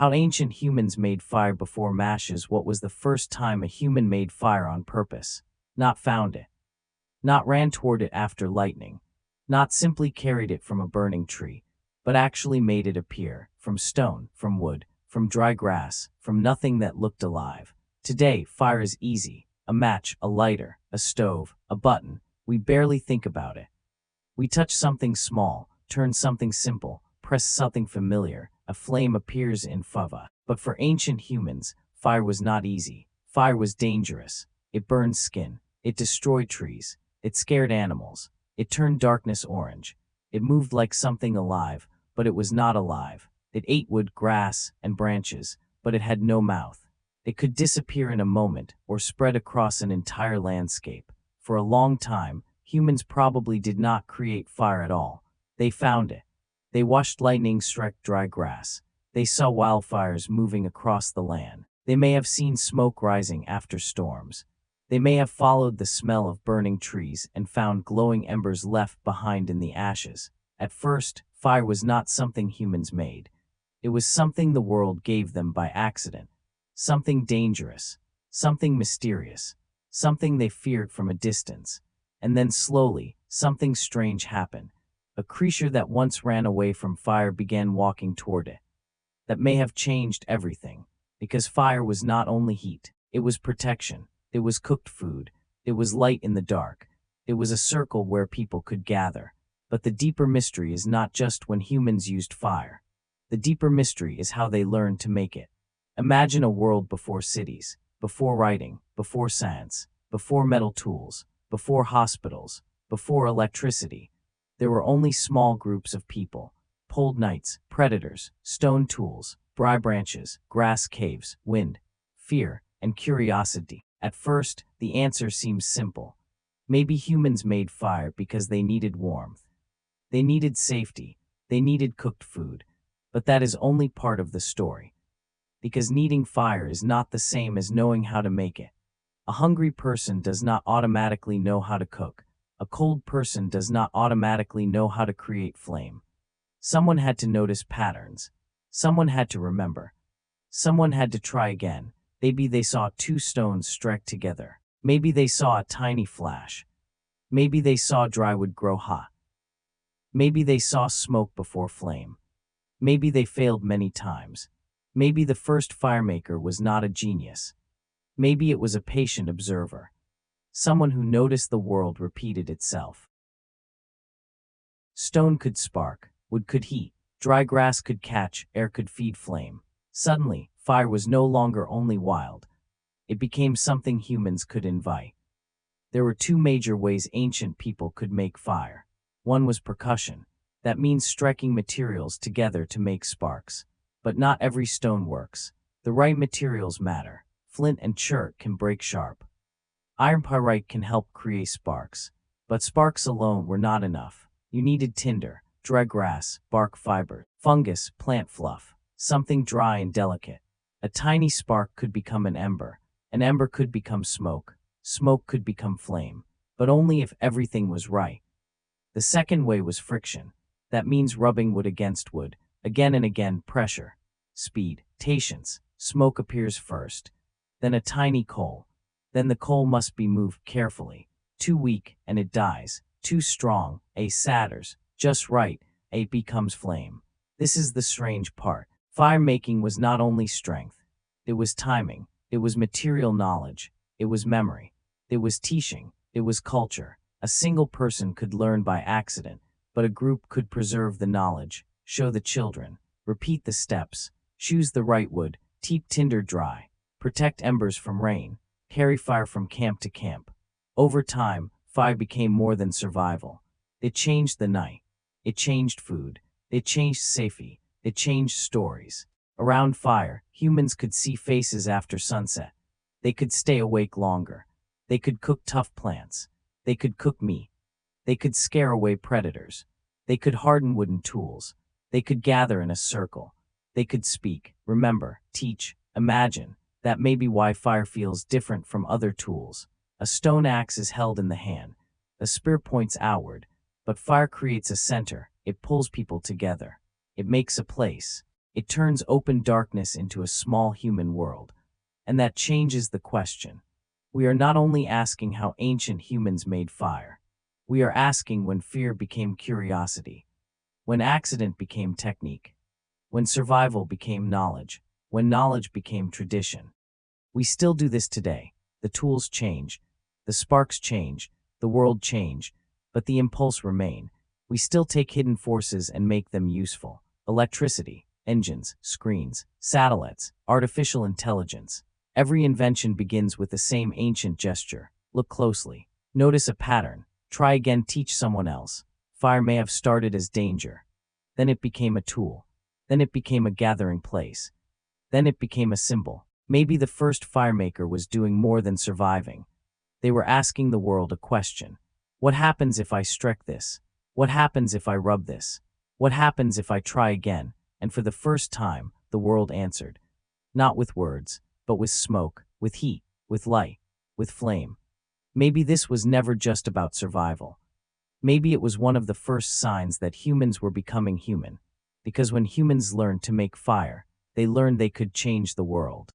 How ancient humans made fire before matches. What was the first time a human made fire on purpose? Not found it. Not ran toward it after lightning. Not simply carried it from a burning tree, but actually made it appear, from stone, from wood, from dry grass, from nothing that looked alive. Today, fire is easy. A match, a lighter, a stove, a button. We barely think about it. We touch something small, turn something simple, press something familiar, a flame appears in fava. But for ancient humans, fire was not easy. Fire was dangerous. It burned skin. It destroyed trees. It scared animals. It turned darkness orange. It moved like something alive, but it was not alive. It ate wood, grass, and branches, but it had no mouth. It could disappear in a moment or spread across an entire landscape. For a long time, humans probably did not create fire at all. They found it. They watched lightning strike dry grass. They saw wildfires moving across the land. They may have seen smoke rising after storms. They may have followed the smell of burning trees and found glowing embers left behind in the ashes. At first, fire was not something humans made. It was something the world gave them by accident. Something dangerous, something mysterious, something they feared from a distance. And then slowly, something strange happened. A creature that once ran away from fire began walking toward it. That may have changed everything, because fire was not only heat, it was protection, it was cooked food, it was light in the dark, it was a circle where people could gather. But the deeper mystery is not just when humans used fire. The deeper mystery is how they learned to make it. Imagine a world before cities, before writing, before science, before metal tools, before hospitals, before electricity. There were only small groups of people, cold nights, predators, stone tools, dry branches, grass caves, wind, fear, and curiosity. At first, the answer seems simple. Maybe humans made fire because they needed warmth. They needed safety. They needed cooked food. But that is only part of the story. Because needing fire is not the same as knowing how to make it. A hungry person does not automatically know how to cook. A cold person does not automatically know how to create flame. Someone had to notice patterns. Someone had to remember. Someone had to try again. Maybe they saw two stones strike together. Maybe they saw a tiny flash. Maybe they saw dry wood grow hot. Maybe they saw smoke before flame. Maybe they failed many times. Maybe the first firemaker was not a genius. Maybe it was a patient observer. Someone who noticed the world repeated itself. Stone could spark, wood could heat, dry grass could catch, air could feed flame. Suddenly, fire was no longer only wild. It became something humans could invite. There were two major ways ancient people could make fire. One was percussion. That means striking materials together to make sparks. But not every stone works. The right materials matter. Flint and chert can break sharp. Iron pyrite can help create sparks. But sparks alone were not enough. You needed tinder, dry grass, bark fiber, fungus, plant fluff, something dry and delicate. A tiny spark could become an ember could become smoke could become flame, but only if everything was right. The second way was friction. That means rubbing wood against wood, again and again, pressure, speed, patience. Smoke appears first, then a tiny coal. Then the coal must be moved carefully. Too weak, and it dies. Too strong, it shatters. Just right, it becomes flame. This is the strange part. Fire making was not only strength. It was timing. It was material knowledge. It was memory. It was teaching. It was culture. A single person could learn by accident, but a group could preserve the knowledge, show the children, repeat the steps, choose the right wood, keep tinder dry, protect embers from rain, carry fire from camp to camp. Over time, fire became more than survival. It changed the night. It changed food. It changed safety. It changed stories. Around fire, humans could see faces after sunset. They could stay awake longer. They could cook tough plants. They could cook meat. They could scare away predators. They could harden wooden tools. They could gather in a circle. They could speak, remember, teach, imagine. That may be why fire feels different from other tools. A stone axe is held in the hand. A spear points outward. But fire creates a center. It pulls people together. It makes a place. It turns open darkness into a small human world. And that changes the question. We are not only asking how ancient humans made fire. We are asking when fear became curiosity, when accident became technique, when survival became knowledge, when knowledge became tradition. We still do this today. The tools change, the sparks change, the world change, but the impulse remain. We still take hidden forces and make them useful. Electricity, engines, screens, satellites, artificial intelligence. Every invention begins with the same ancient gesture. Look closely. Notice a pattern. Try again, teach someone else. Fire may have started as danger. Then it became a tool. Then it became a gathering place. Then it became a symbol. Maybe the first firemaker was doing more than surviving. They were asking the world a question. What happens if I strike this? What happens if I rub this? What happens if I try again? And for the first time, the world answered. Not with words, but with smoke, with heat, with light, with flame. Maybe this was never just about survival. Maybe it was one of the first signs that humans were becoming human. Because when humans learned to make fire, they learned they could change the world.